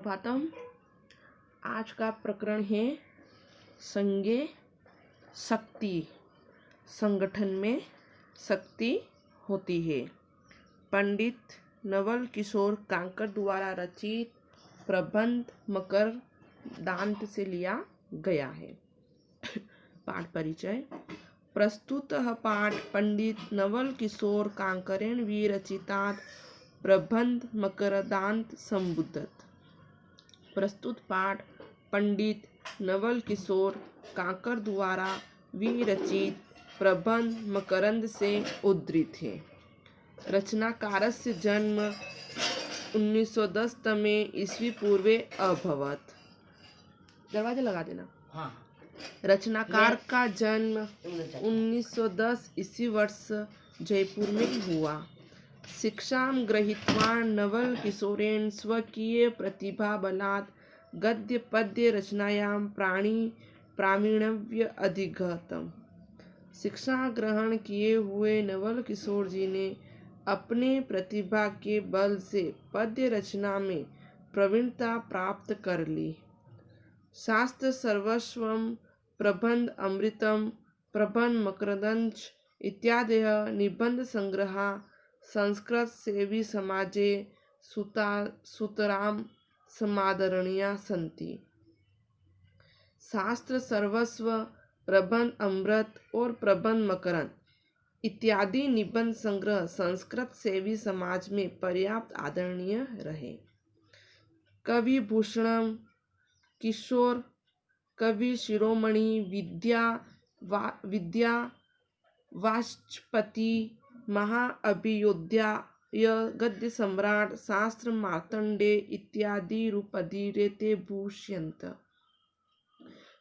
भातम आज का प्रकरण है संज्ञेय शक्ति। संगठन में शक्ति होती है। पंडित नवल किशोर कांकर द्वारा रचित प्रबंध मकर दांत से लिया गया है। पाठ परिचय। प्रस्तुतः पाठ पंडित नवल किशोर कांकरेण विरचितात् प्रबंध मकरदांत संबुद्धत। प्रस्तुत पाठ पंडित नवल किशोर कांकर द्वारा विरचित प्रबंध मकरंद से उद्धृत है। रचनाकारस्य जन्म 1910 तमे ईस्वी पूर्वे अभवत। दरवाजा लगा देना। हाँ। रचनाकार का जन्म 1910 ईस्वी वर्ष जयपुर में हुआ। शिक्षां गृहीत्वा नवल किशोरेण स्वकीय प्रतिभा बलात् गद्य पद्य रचनायां प्रावीण्य अधिगतम्। शिक्षा ग्रहण किए हुए नवल किशोर जी ने अपने प्रतिभा के बल से पद्य रचना में प्रवीणता प्राप्त कर ली। शास्त्र सर्वस्वम, प्रबंध अमृतम, प्रबंध मकरंदश्च इत्यादयः निबंध संग्रहा संस्कृत सेवी समाजे सुतरां समादरणीया सन्ति। शास्त्र सर्वस्व, प्रबंध अमृत और प्रबंध मकरंद इत्यादि निबंध संग्रह संस्कृत सेवी समाज में पर्याप्त आदरणीय रहे। कवि भूषणम, किशोर कवि शिरोमणि, विद्या वाचस्पति, महाअभियोध्याय, गद्य सम्राट, शास्त्र मार्तंडे इत्यादि रूपधीरेते भूष्यन्त।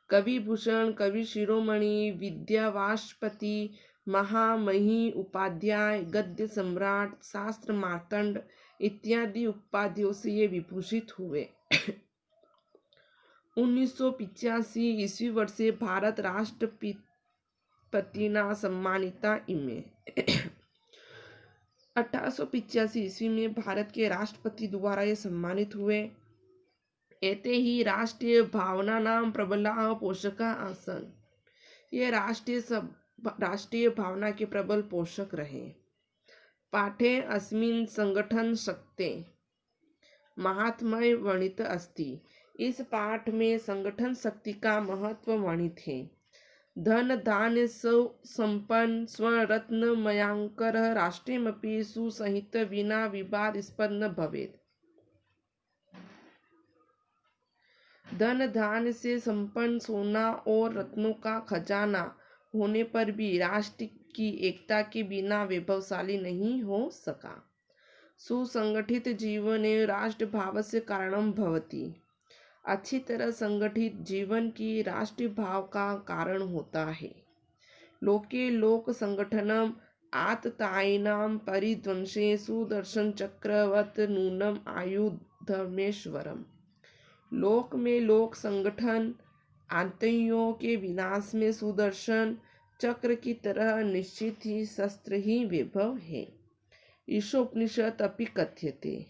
कवि भूषण, कवि शिरोमणि, विद्यावाचस्पति, महामही उपाध्याय, गद्य सम्राट, शास्त्र मार्तंड इत्यादि उपाधियों से ये विभूषित हुए। 1985 ईस्वी वर्षे भारत राष्ट्रपतिना सम्मानिता इमे। 1885 ईस्वी में भारत के राष्ट्रपति द्वारा ये सम्मानित हुए। एते ही राष्ट्रीय भावनानां प्रबलाः पोषकाः आसन्। ये राष्ट्रीय भावना के प्रबल पोषक रहे। पाठे अस्मिन् संगठन शक्ते महात्म्य वर्णित अस्ति। इस पाठ में संगठन शक्ति का महत्व वर्णित है। धन धान्य संपन्न स्वरत्न मयांकर राष्ट्रमपि सुसहित विना विवादास्पद न भवेत्। धन धान्य से संपन्न सोना और रत्नों का खजाना होने पर भी राष्ट्र की एकता के बिना वैभवशाली नहीं हो सका। सुसंगठित जीवन राष्ट्र भावस्य कारणं भवति। अच्छी तरह संगठित जीवन की राष्ट्रीय भाव का कारण होता है। लोके लोक संगठनम आततायिनां परिध्वंसे सुदर्शन चक्रवत् नूनम आयुधर्मेश्वरम। लोक में लोक संगठन आतताइयों के विनाश में सुदर्शन चक्र की तरह निश्चित ही शस्त्र ही वैभव है। ईशोपनिषद अपि कथ्यते।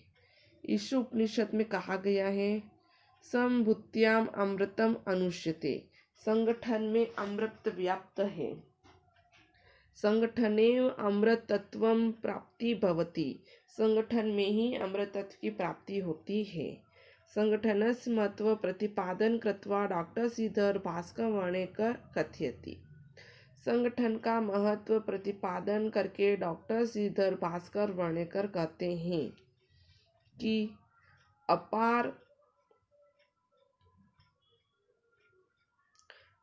ईशोपनिषद में कहा गया है संभूत्याम अमृतम अनुष्यते। संगठन में अमृत व्याप्त है। संगठनेव अमृतत्वं प्राप्ति भवति। संगठन में ही अमृतत्व की प्राप्ति होती है। संगठनस्य महत्व प्रतिपादन कृत्वा डॉक्टर श्रीधर भास्कर वर्णेकर कथयति। संगठन का महत्व प्रतिपादन करके डॉक्टर श्रीधर भास्कर वर्णेकर कहते हैं कि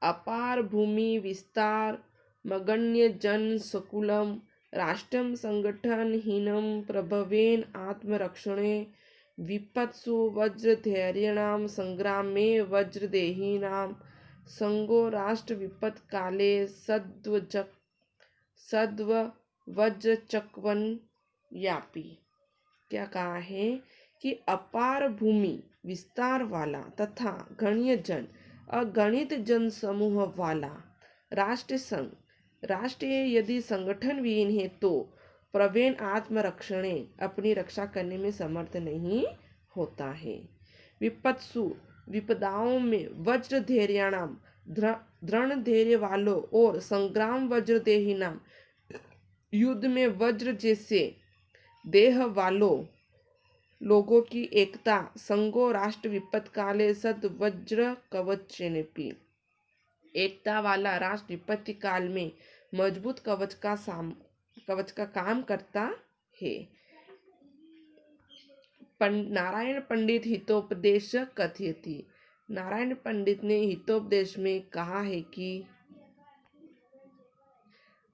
अपार भूमि विस्तार मगन्य जन सकुलम राष्ट्रम संगठनहीनं प्रभवेन आत्मरक्षणे विपत्सु वज्रधैर्याणां संग्रामे वज्रदेहिनां संगो राष्ट्र विपत् काले सद्वज्रचक्वन यापी। क्या कहा है कि अपार भूमि विस्तार वाला तथा गण्य जन अगणित जन समूह वाला राष्ट्र यदि संगठन विहीन है तो प्रवीण आत्मरक्षणे अपनी रक्षा करने में समर्थ नहीं होता है। विपत्सु विपदाओं में वज्र धैर्याणाम दृढ़ धैर्य वालों और संग्राम वज्र देही नाम युद्ध में वज्र जैसे देह वालों लोगों की एकता संगो राष्ट्र विपत काले सद वज्र कवच पी एकता वाला राष्ट्र विपत्ति काल में मजबूत कवच का काम करता है। नारायण पंडित हितोपदेश कथयति। नारायण पंडित ने हितोपदेश में कहा है कि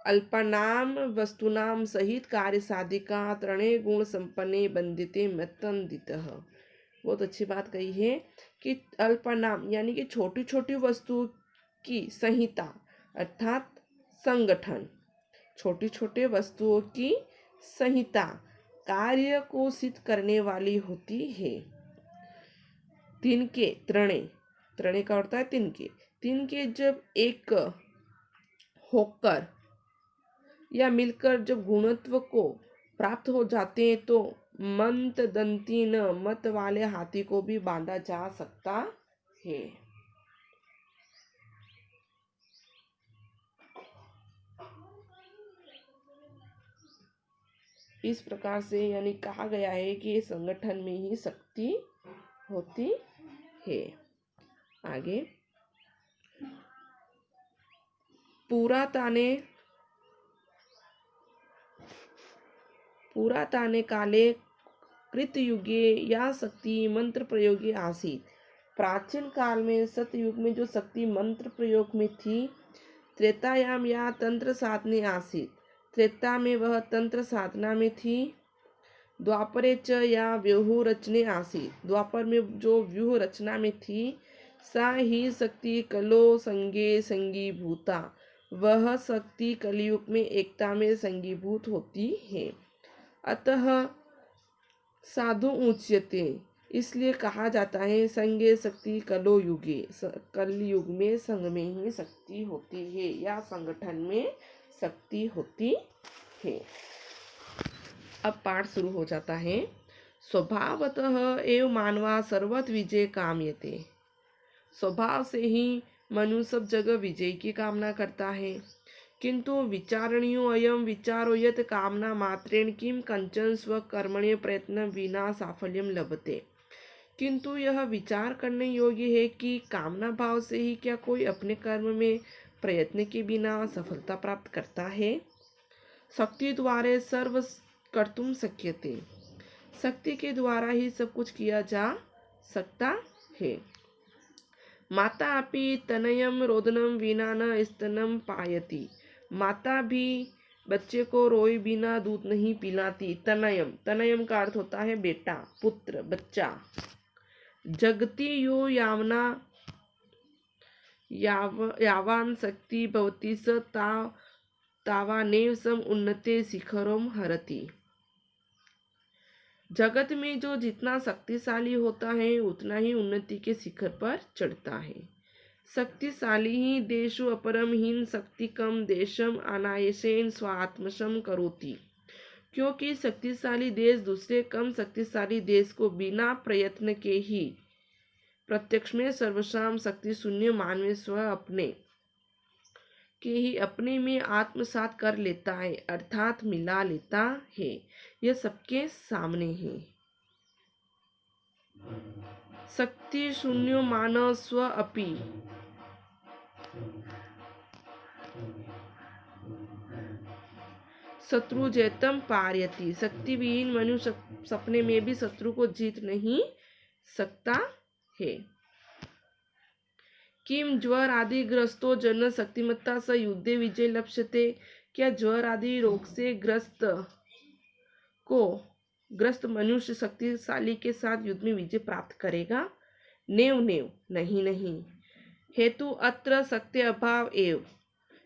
अल्पनाम वस्तुनाम सहित कार्य साधिका त्रणे गुण संपन्ने बंदिते मतंदितः। बहुत अच्छी बात कही है कि अल्पनाम यानी कि छोटी छोटी वस्तु की संहिता अर्थात संगठन, छोटी छोटी वस्तुओं की संहिता कार्य को सिद्ध करने वाली होती है। तिनके त्रणे का होता है तिनके जब एक होकर या मिलकर जब गुणत्व को प्राप्त हो जाते हैं तो मंत दंती न मत वाले हाथी को भी बांधा जा सकता है। इस प्रकार से यानी कहा गया है कि संगठन में ही शक्ति होती है। आगे पुराताने काले कृतयुगे या शक्ति मंत्र प्रयोगी आसीत। प्राचीन काल में सतयुग में जो शक्ति मंत्र प्रयोग में थी, त्रेतायाम या तंत्र साधने आसीत, त्रेता में वह तंत्र साधना में थी। द्वापरे च या व्यूह रचने आसीत, द्वापर में जो व्यूह रचना में थी। सा ही शक्ति कलो संगे संगीभूता, वह शक्ति कलयुग में एकता में संगीभूत होती है। अतः साधु उच्यते, इसलिए कहा जाता है संगे शक्ति कलो युगे, कलयुग में संग में ही शक्ति होती है या संगठन में शक्ति होती है। अब पाठ शुरू हो जाता है। स्वभावतः एव मानवा सर्वत्र विजय कामयते। स्वभाव से ही मनुष्य सब जगह विजय की कामना करता है। किंतु विचारणीयो अयम विचारो यत कामना मात्रेण किम कंचन स्वकर्मण्य प्रयत्न विना साफल्यम लभते। किंतु यह विचार करने योग्य है कि कामना भाव से ही क्या कोई अपने कर्म में प्रयत्न के बिना सफलता प्राप्त करता है। शक्ति द्वारा सर्व कर्तुम शक्यते, शक्ति के द्वारा ही सब कुछ किया जा सकता है। माता अपि तनयम रोदनम विना न स्तनम पायति, माता भी बच्चे को रोए बिना दूध नहीं पिलाती। तनयम का अर्थ होता है बेटा, पुत्र, बच्चा। जगति यो यावान शक्ति भवति स तावानेव सम उन्नते शिखरम हरति। जगत में जो जितना शक्तिशाली होता है उतना ही उन्नति के शिखर पर चढ़ता है। शक्तिशाली ही देशु अपरम हीन शक्तिकम देशम अनायसेन स्वात्मशम करोति, क्योंकि शक्तिशाली देश दूसरे कम शक्तिशाली देश को बिना प्रयत्न के ही प्रत्यक्ष में सर्वसाम शक्ति शून्य मानव स्व अपने के ही अपने में आत्मसात कर लेता है, अर्थात मिला लेता है। यह सबके सामने है। शक्ति शून्यो मानव स्व अपि, शत्रु जैतम पार्यति, शक्ति विहीन मनुष्य सपने में भी शत्रु को जीत नहीं सकता है। किम ज्वर आदि ग्रस्तो जन शक्तिमत्ता स युद्धे विजय लक्ष्यते, क्या ज्वर आदि रोग से ग्रस्त मनुष्य शक्तिशाली के साथ युद्ध में विजय प्राप्त करेगा। नेव नहीं। हेतु अत्र शक्ति अभाव एव,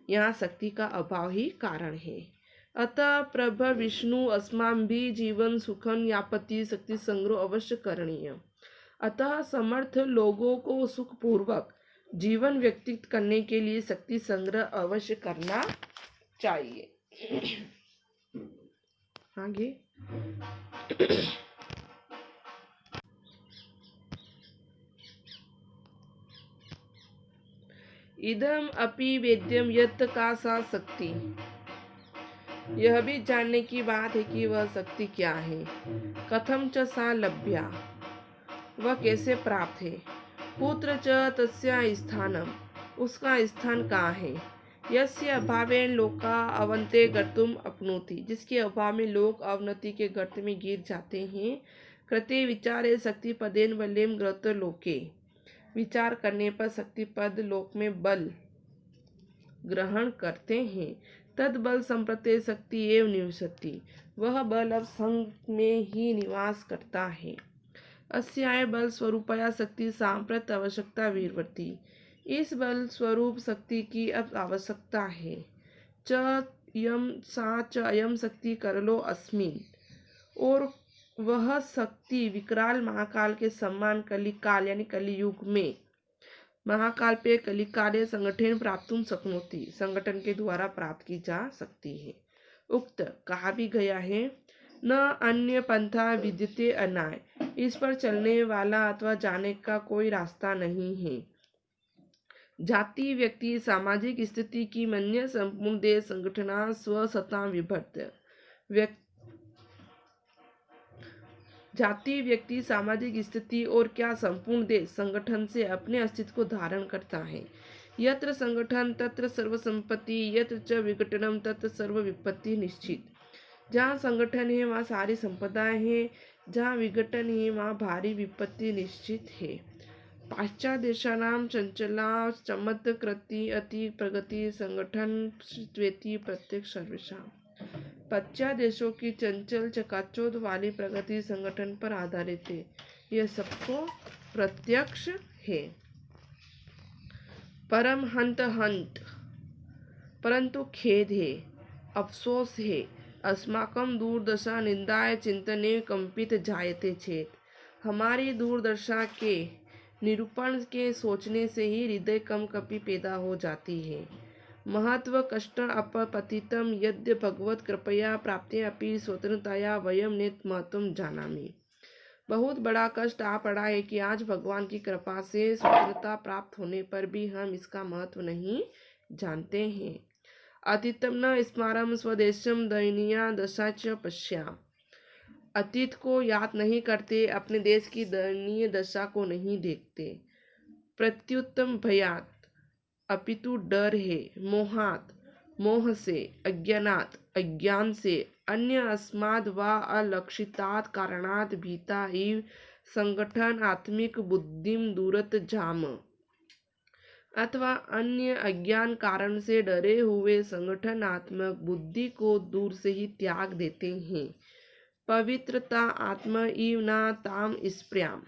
यहाँ शक्ति का अभाव ही कारण है। अतः प्रभ विष्णु अस्माम भी जीवन सुखन यापति शक्ति संग्रह अवश्य करणीय। अतः समर्थ लोगों को सुखपूर्वक जीवन व्यतीत करने के लिए शक्ति संग्रह अवश्य करना चाहिए। आगे इदम अपि वेद्यम यत् का सा शक्ति। यह भी जानने की बात है कि वह शक्ति क्या है। कथम च सा लभ्या, वह कैसे प्राप्त है। कुत्र च तस्या स्थानम, उसका स्थान कहाँ है। यस्य अभावेन लोका अवन्ते गर्तुम अपनोति, जिसके अभाव में लोग अवनति के गर्त में गिर जाते हैं। कृते विचारे शक्ति पदेन बलेम ग्रत लोके, विचार करने पर शक्ति पद लोक में बल ग्रहण करते हैं। तद बल संप्रते शक्ति एवं निवसति, वह बल अब संग में ही निवास करता है। अस्याय बल स्वरूपया शक्ति सांप्रत आवश्यकता वीरवर्ती, इस बल स्वरूप शक्ति की अब आवश्यकता है। च यम सा च अयम शक्ति करलो अस्मिन, और वह शक्ति विकराल महाकाल के सम्मान कलिकाल यानी कलियुग में महाकाल पे कलिकाले संगठन प्राप्तुम शक्नोति, संगठन के द्वारा प्राप्त की जा सकती है। उक्त कहा भी गया है, न अन्य पंथा विद्यते अनाय, इस पर चलने वाला अथवा जाने का कोई रास्ता नहीं है। जाति व्यक्ति सामाजिक स्थिति की मन्य संपूर्ण देश संगठना स्वसता विभक्त। जाति व्यक्ति सामाजिक स्थिति और क्या संपूर्ण देश संगठन से अपने अस्तित्व को धारण करता है। यत्र संगठन तत्र सर्व संपत्ति, यत्र च विघटनम तत्र सर्व विपत्ति निश्चित। जहाँ संगठन है वहाँ सारी संपदाएं हैं, जहाँ विघटन है वहाँ भारी विपत्ति निश्चित है। पाश्चात्य देशानां चंचला चमत्कृति अति प्रगति संगठन स्वेति प्रत्यक्ष सर्वेषां। पश्चात देशों की चंचल चकाचौंध वाली प्रगति संगठन पर आधारित है, यह सबको प्रत्यक्ष है। परमहंत हंत, परंतु खेद है, अफसोस है, अस्माकं दूरदशा निंदाय चिंतने कंपित जायते चेत, हमारी दूरदशा के निरूपण के सोचने से ही हृदय कंपी पैदा हो जाती है। महत्व कष्ट अपपतितम यद्य भगवत कृपया प्राप्ति अपि स्वतंत्रताया वयम नेत महत्वम जानामि। बहुत बड़ा कष्ट आ पड़ा है कि आज भगवान की कृपा से स्वतंत्रता प्राप्त होने पर भी हम इसका महत्व नहीं जानते हैं। अतीतम न स्मारम स्वदेशम दयनीया दशा च पश्याम, अतीत को याद नहीं करते, अपने देश की दयनीय दशा को नहीं देखते। प्रत्युत्तम भयात, अपितु डर है, मोहात, मोह से, अज्ञानात, अज्ञान से, अन्य अस्माद व अलक्षितात कारणात भीता इव संगठन आत्मिक बुद्धिम दूरत जाम, अथवा अन्य अज्ञान कारण से डरे हुए संगठनात्मक बुद्धि को दूर से ही त्याग देते हैं। पवित्रता आत्मा इव न ताम स्प्र्याम,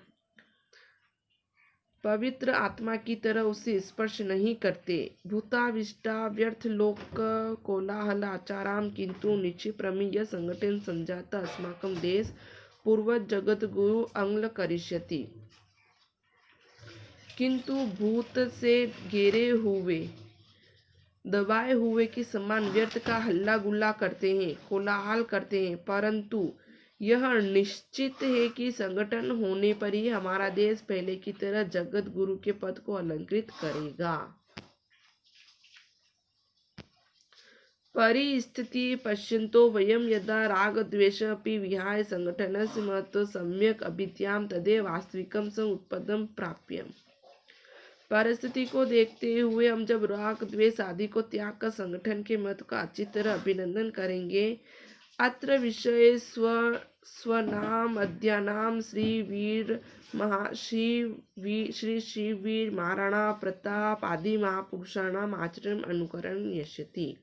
पवित्र आत्मा की तरह उसे स्पर्श नहीं करते। भूताविष्टा व्यर्थ लोक कोलाहल आचाराम किंतु निक्षिप्रमी यह संगठन संजाता अस्माकं देश पूर्वज जगत गुरु अंग्ल करिष्यति, किंतु भूत से घेरे हुए दबाए हुए के समान व्यर्थ का हल्ला गुल्ला करते हैं, कोलाहल करते हैं, परंतु यह निश्चित है कि संगठन होने पर ही हमारा देश पहले की तरह जगत गुरु के पद को अलंकृत करेगा। परिस्थिति पश्यन्तो वयम यदा राग द्वेष अपि विहाय संगठनस्य महत्व सम्यक अभिज्ञाम तदेव वास्तविकम समुत्पदम प्राप्यम। परिस्थिति को देखते हुए हम जब राग द्वेष आदि को त्याग कर संगठन के महत्व का अच्छी तरह अभिनंदन करेंगे। अत्र विषय स्वनाम अद्यानाम श्री वीर महाराणा प्रताप आदि महापुरुषाणाम आचरण अनुकरण यश्यति।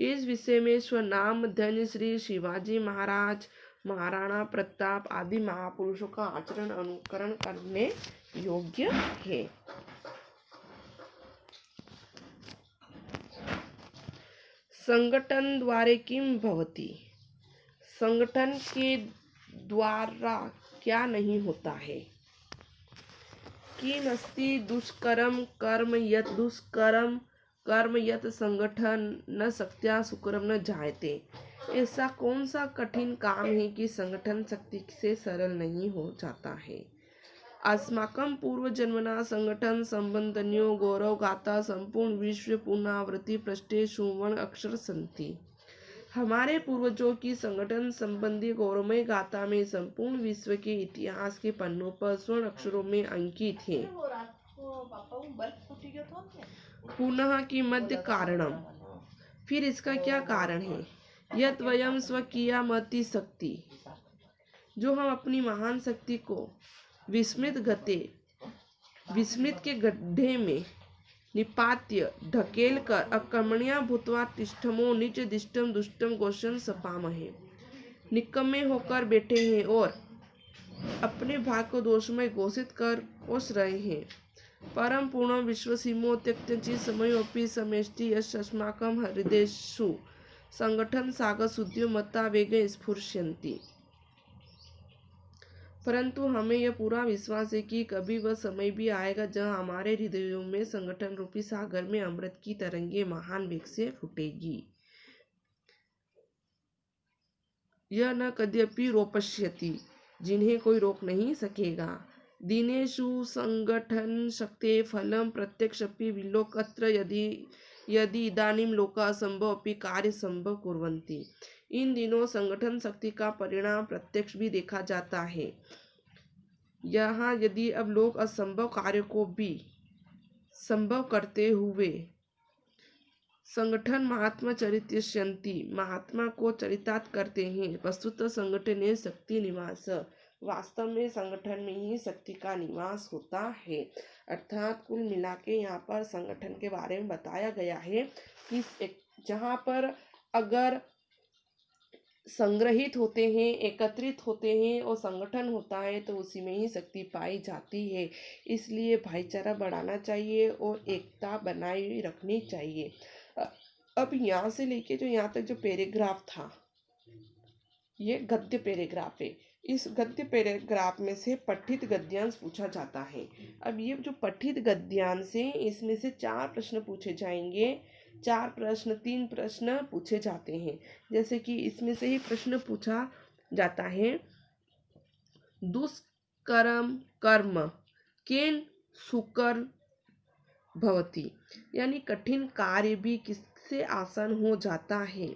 इस विषय में स्वनाम धन्य श्री शिवाजी महाराज, महाराणा प्रताप आदि महापुरुषों का आचरण अनुकरण करने योग्य है। संगठन द्वारे किम भवति, संगठन के द्वारा क्या नहीं होता है। किम अस्ति दुष्करम कर्म यत् दुष्करम कर्म यत् संगठन न शक्त्या सुकरम न जायते, ऐसा कौन सा कठिन काम है कि संगठन शक्ति से सरल नहीं हो जाता है। अस्माकं पूर्वजन्मना संगठन संबंधन्यो गौरव गाथा संपूर्ण विश्व पुनरावृत्ति पृष्ठे सुवर्ण अक्षर संति। हमारे पूर्वजों की संगठन संबंधी गौरवमय गाथा में संपूर्ण विश्व के इतिहास के पन्नों पर स्वर्ण अक्षरों में अंकित है। पुनः की मध्य कारणम, फिर इसका क्या कारण है? यत वयम स्वकीयामति शक्ति, जो हम अपनी महान शक्ति को विस्मृत के गड्ढे में निपात्य ढकेल कर अकर्मण्या भूतवा तिष्ठमो निज दिष्टम दुष्टम गोषण सपामहे, निकम्मे होकर बैठे हैं और अपने भाग को दोषमय घोषित कर कोस रहे हैं। परम पूर्ण विश्वसीमो त्यक्तचि समयोपि समेष्टि यस्माकं हृदयेषु संगठन सागर शुद्धियो मता वेगे स्फुर्ष्यन्ति। परंतु हमें यह पूरा विश्वास है कि कभी वह समय भी आएगा जहाँ हमारे हृदयों में संगठन रूपी सागर में अमृत की तरंगे महान वेग से फूटेगी। यह न कद्यपि रोपश्यति, जिन्हें कोई रोक नहीं सकेगा। दिनेषु संगठन शक्ते फलम प्रत्यक्षपि विलोकत्र यदि इदानीं लोका संभव अपि कार्य संभव कुर्वन्ति। इन दिनों संगठन शक्ति का परिणाम प्रत्यक्ष भी देखा जाता है। यहाँ यदि अब लोग असंभव कार्य को भी संभव करते हुए संगठन महात्मा चरित्यस्यन्ति, महात्मा को चरितार्थ करते हैं। वस्तुतः संगठने शक्ति निवास, वास्तव में संगठन में ही शक्ति का निवास होता है। अर्थात कुल मिला के यहाँ पर संगठन के बारे में बताया गया है कि जहाँ पर अगर संग्रहित होते हैं, एकत्रित होते हैं और संगठन होता है तो उसी में ही शक्ति पाई जाती है। इसलिए भाईचारा बढ़ाना चाहिए और एकता बनाए रखनी चाहिए। अब यहाँ से लेके जो यहाँ तक जो पैराग्राफ था, ये गद्य पैराग्राफ है। इस गद्य पैराग्राफ में से पठित गद्यांश पूछा जाता है। अब ये जो पठित गद्यांश है, इसमें से 4 प्रश्न पूछे जाएंगे। 4 प्रश्न 3 प्रश्न पूछे जाते हैं। जैसे कि इसमें से ही प्रश्न पूछा जाता है, दुष्करम कर्म केन सुकर भवति, यानी कठिन कार्य भी किससे आसान हो जाता है?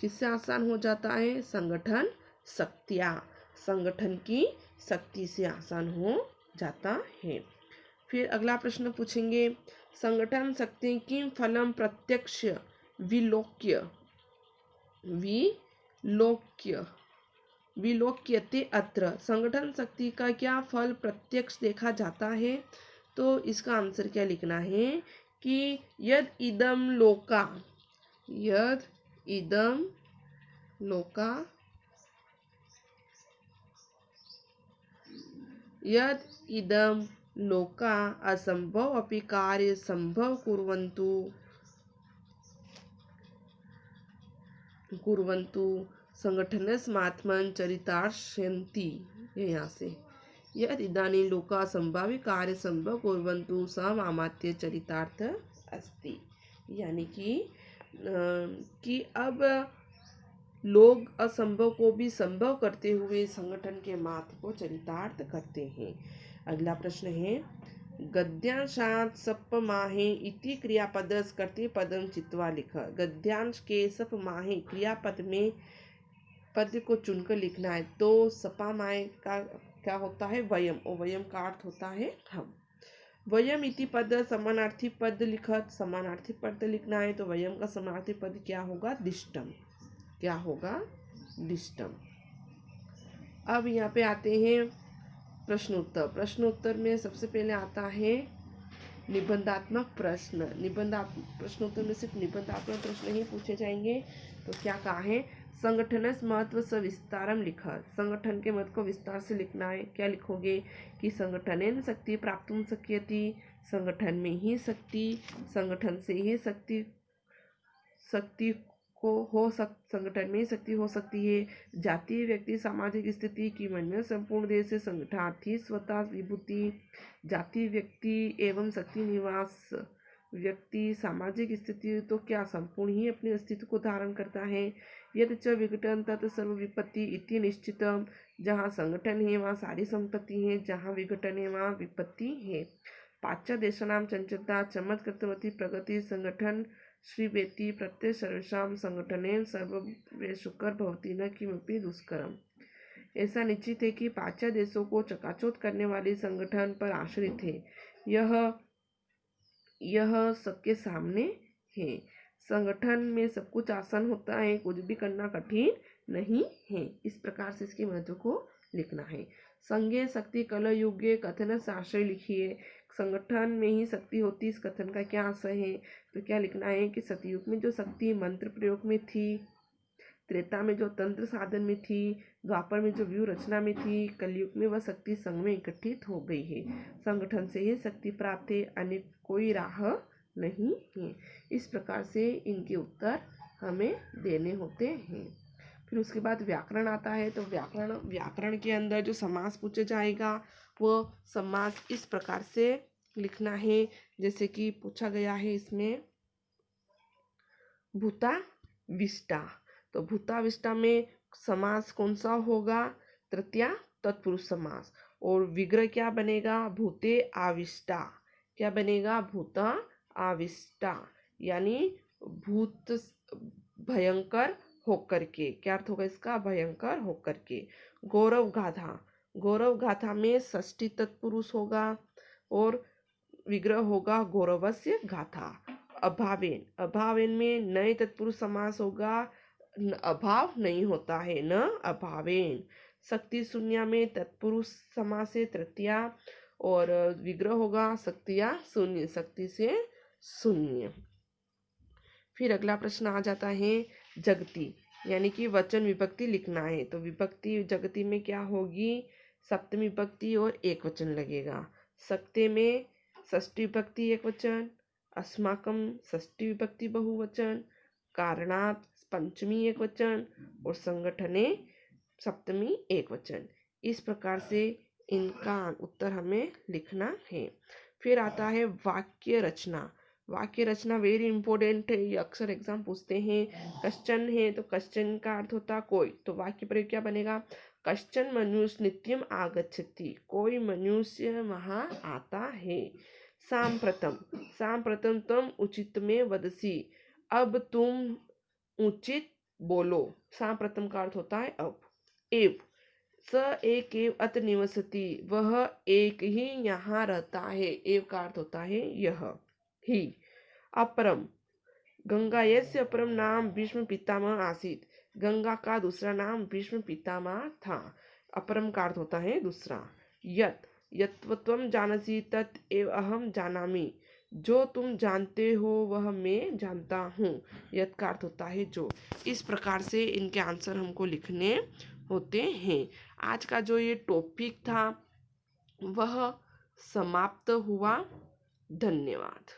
किससे आसान हो जाता है? संगठन शक्तियाँ, संगठन की शक्ति से आसान हो जाता है। फिर अगला प्रश्न पूछेंगे, संगठन शक्ति किम फलम प्रत्यक्ष विलोक्यते अत्र, संगठन शक्ति का क्या फल प्रत्यक्ष देखा जाता है? तो इसका आंसर क्या लिखना है कि यद इदम लोका असंभव अपि कार्य संभव कुर्वन्तु संगठनस्मात्मन चरितार्ष्यन्ति। यहाँ से यद इदानीं लोका संभाव्य कार्य संभव कुर्वन्तु स मामात्य चरितार्थ अस्ति, यानी कि अब लोग असंभव को भी संभव करते हुए संगठन के मार्ग को चरितार्थ करते हैं। अगला प्रश्न है, गद्यांशात् सप्पमाहे इति क्रियापदस् कर्तृपदं चित्वा लिख। गद्यांश के सप्पमाहे क्रियापद में पद को चुनकर लिखना है। तो सप्पमाहे का क्या होता है? वयम, और वयम का अर्थ होता है हम। वयम इति पद समानार्थी पद लिखत, समानार्थी पद लिखना है तो वयम का समानार्थी पद क्या होगा? दिष्टम। क्या होगा? दिष्टम। अब यहाँ पे आते हैं प्रश्नोत्तर। प्रश्नोत्तर में सबसे पहले आता है निबंधात्मक प्रश्न। प्रश्नोत्तर में सिर्फ निबंधात्मक प्रश्न ही पूछे जाएंगे। तो क्या कहा है? संगठनस महत्व सविस्तारम लिखा, संगठन के महत्व को विस्तार से लिखना है। क्या लिखोगे कि संगठनेन शक्ति प्राप्तुम शक्यति, संगठन में ही शक्ति, संगठन से ही संगठन में ही शक्ति हो सकती है। जातीय व्यक्ति सामाजिक स्थिति की मन संपूर्ण देश से संगठनार्थी स्वतः विभूति, जातीय व्यक्ति एवं शक्ति निवास व्यक्ति सामाजिक स्थिति तो क्या संपूर्ण ही अपने अस्तित्व को धारण करता है। यत् च विघटन तत् सर्व विपत्ति इति निश्चितम। जहाँ संगठन है वहाँ सारी संपत्ति है, जहाँ विघटन है वहाँ विपत्ति है। पाश्चात्य देशानां चंचलता चमत्कृतवती प्रगति संगठन श्रीवेति प्रत्यय सर्वेषां संगठनेन सर्ववेशुकर भवति न किमपि दुष्करम। ऐसा निश्चित है कि पाश्चात्य देशों को चकाचौंध करने वाली संगठन पर आश्रित है। यह सबके सामने है। संगठन में सब कुछ आसान होता है, कुछ भी करना कठिन नहीं है। इस प्रकार से इसके महत्व को लिखना है। संज्ञे शक्ति कलयुगे कथन से आशय लिखिए। संगठन में ही शक्ति होती, इस कथन का क्या आशय है? तो क्या लिखना है कि सतयुग में जो शक्ति मंत्र प्रयोग में थी, त्रेता में जो तंत्र साधन में थी, द्वापर में जो व्यू रचना में थी, कलयुग में वह शक्ति संघ में इकट्ठित हो गई है। संगठन से ही शक्ति प्राप्त है, अन्य कोई राह नहीं है। इस प्रकार से इनके उत्तर हमें देने होते हैं। फिर उसके बाद व्याकरण आता है। तो व्याकरण के अंदर जो समास पूछा जाएगा वो समास इस प्रकार से लिखना है, जैसे कि पूछा गया है इसमें भूता विष्टा। तो भूता विष्टा में समास कौन सा होगा? तृतीया तत्पुरुष समास। और विग्रह क्या बनेगा? भूते आविष्टा। क्या बनेगा? भूता आविष्टा, यानी भूत भयंकर होकर के। क्या अर्थ होगा इसका? भयंकर होकर के। गौरव गाथा, गौरव गाथा में षष्ठी तत्पुरुष होगा और विग्रह होगा गौरवस्य गाथा। अभावेन, अभावेन में नए तत्पुरुष समास होगा, अभाव नहीं होता है, न अभावेन। शक्ति शून्य में तत्पुरुष समास है तृतीया और विग्रह होगा शक्तिया शून्य, शक्ति से शून्य। फिर अगला प्रश्न आ जाता है जगती, यानी कि वचन विभक्ति लिखना है। तो विभक्ति जगती में क्या होगी? सप्तमी विभक्ति और एक वचन लगेगा। शक्ति में षष्ठी विभक्ति एक वचन, अस्माकम षष्ठी विभक्ति बहुवचन, कारणात् पंचमी एक वचन और संगठने सप्तमी एक वचन। इस प्रकार से इनका उत्तर हमें लिखना है। फिर आता है वाक्य रचना। वाक्य रचना वेरी इंपॉर्टेंट है, ये अक्सर एग्जाम पूछते हैं। कश्चन है तो कश्चन का अर्थ होता कोई, तो वाक्य प्रयोग क्या बनेगा? कश्चन मनुष्य नित्यम आगच्छति, कोई मनुष्य वहाँ आता है। सांप्रतम, सांप्रतम तुम उचित में वदसी, अब तुम उचित बोलो। सांप्रतम का अर्थ होता है अब। एव, स एक एव अत्र निवसति, वह एक ही यहाँ रहता है। एव का अर्थ होता है यह ही। अपरम, गंगा यस्य अपरम नाम भीष्म पितामह आसीत, गंगा का दूसरा नाम भीष्म पितामह था। अपरम का अर्थ होता है दूसरा। यत्, यत्त्वं जानसि तत् एव अहम जानामि, जो तुम जानते हो वह मैं जानता हूँ। यत् का अर्थ होता है जो। इस प्रकार से इनके आंसर हमको लिखने होते हैं। आज का जो ये टॉपिक था वह समाप्त हुआ। धन्यवाद।